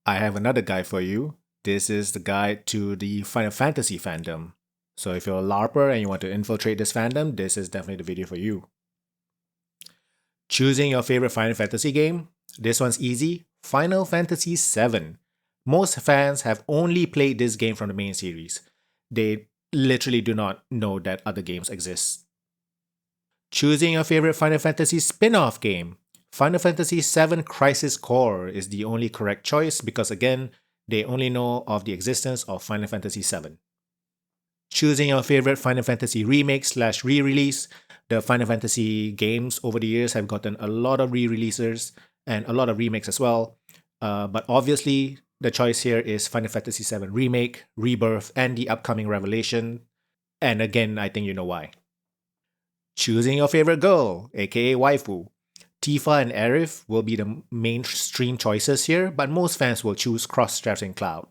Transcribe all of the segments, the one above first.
I have another guide for you. This is the guide to the Final Fantasy fandom. So if you're a LARPer and you want to infiltrate this fandom, this is definitely the video for you. Choosing your favorite Final Fantasy game? This one's easy. Final Fantasy VII. Most fans have only played this game from the main series. They literally do not know that other games exist. Choosing your favorite Final Fantasy spin-off game. Final Fantasy VII Crisis Core is the only correct choice because again, they only know of the existence of Final Fantasy VII. Choosing your favorite Final Fantasy remake / re-release. The Final Fantasy games over the years have gotten a lot of re-releases and a lot of remakes as well. But obviously, the choice here is Final Fantasy VII Remake, Rebirth, and the upcoming Revelation. And again, I think you know why. Choosing your favorite girl, aka waifu. Tifa and Aerith will be the mainstream choices here, but most fans will choose cross-dressing Cloud.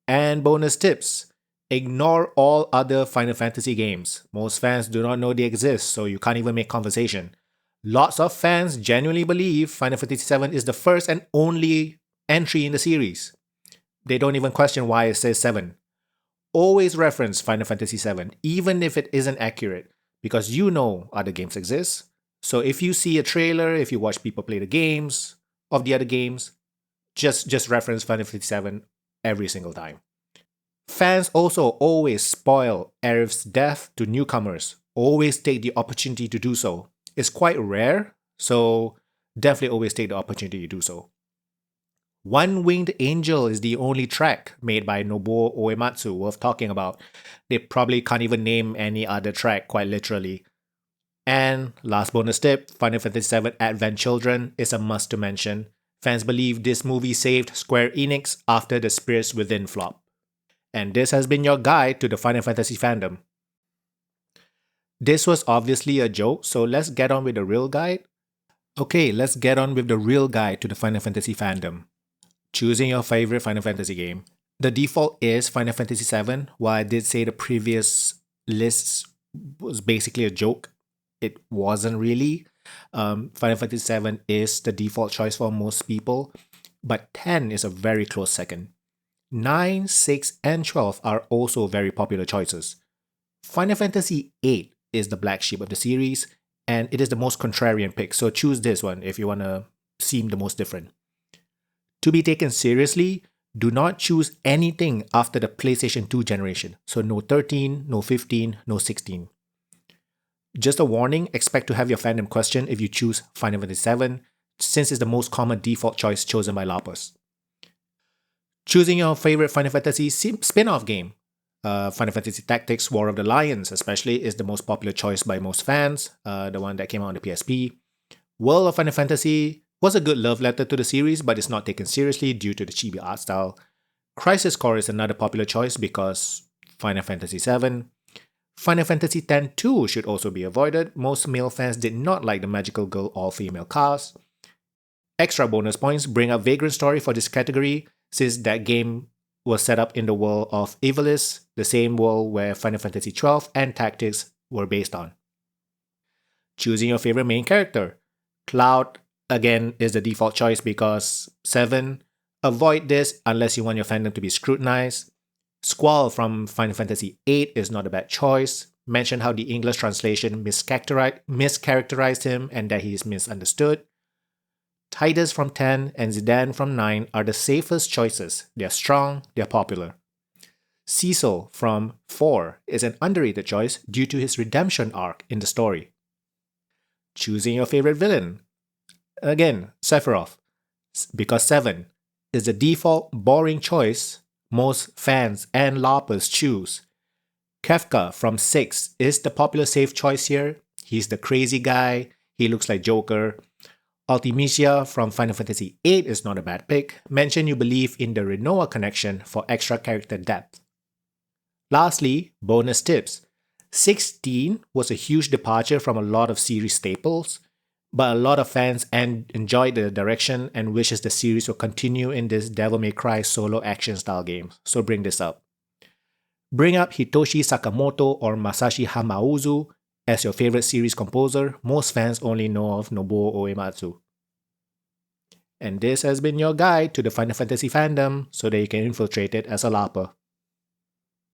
And bonus tips. Ignore all other Final Fantasy games. Most fans do not know they exist, so you can't even make conversation. Lots of fans genuinely believe Final Fantasy VII is the first and only entry in the series. They don't even question why it says 7. Always reference Final Fantasy VII, even if it isn't accurate, because you know other games exist. So if you see a trailer, if you watch people play the games of the other games, just reference Final Fantasy VII every single time. Fans also always spoil Aerith's death to newcomers. Always take the opportunity to do so. It's quite rare, so definitely always take the opportunity to do so. One Winged Angel is the only track made by Nobuo Uematsu worth talking about. They probably can't even name any other track, quite literally. And last bonus tip, Final Fantasy VII Advent Children is a must to mention. Fans believe this movie saved Square Enix after the Spirits Within flop. And this has been your guide to the Final Fantasy fandom. This was obviously a joke, so let's get on with the real guide. Okay, let's get on with the real guide to the Final Fantasy fandom. Choosing your favorite Final Fantasy game. The default is Final Fantasy VII. While I did say the previous lists was basically a joke, it wasn't really. Final Fantasy VII is the default choice for most people, but 10 is a very close second. 9, 6, and 12 are also very popular choices. Final Fantasy VIII is the black sheep of the series, and it is the most contrarian pick, so choose this one if you want to seem the most different. To be taken seriously, do not choose anything after the PlayStation 2 generation, so no 13, no 15, no 16. Just a warning, expect to have your fandom questioned if you choose Final Fantasy VII, since it's the most common default choice chosen by LARPers. Choosing your favorite Final Fantasy spin-off game. Final Fantasy Tactics War of the Lions especially is the most popular choice by most fans, the one that came out on the PSP. World of Final Fantasy was a good love letter to the series, but it's not taken seriously due to the chibi art style. Crisis Core is another popular choice because Final Fantasy VII. Final Fantasy X-2 should also be avoided. Most male fans did not like the magical girl all-female cast. Extra bonus points bring up Vagrant Story for this category, since that game was set up in the world of Ivalice, the same world where Final Fantasy XII and Tactics were based on. Choosing your favorite main character. Cloud, again, is the default choice because 7. Avoid this unless you want your fandom to be scrutinized. Squall from Final Fantasy VIII is not a bad choice. Mention how the English translation mischaracterized him and that he is misunderstood. Tidus from 10 and Zidane from 9 are the safest choices. They're strong, they're popular. Cecil from 4 is an underrated choice due to his redemption arc in the story. Choosing your favorite villain. Again, Sephiroth, because 7 is the default boring choice most fans and LARPers choose. Kefka from 6 is the popular safe choice here. He's the crazy guy, he looks like Joker. Ultimecia from Final Fantasy VIII is not a bad pick. Mention you believe in the Renoa connection for extra character depth. Lastly, bonus tips. 16 was a huge departure from a lot of series staples, but a lot of fans enjoyed the direction and wishes the series will continue in this Devil May Cry solo action style game, so bring this up. Bring up Hitoshi Sakamoto or Masashi Hamauzu as your favorite series composer. Most fans only know of Nobuo Uematsu. And this has been your guide to the Final Fantasy fandom so that you can infiltrate it as a LARPer.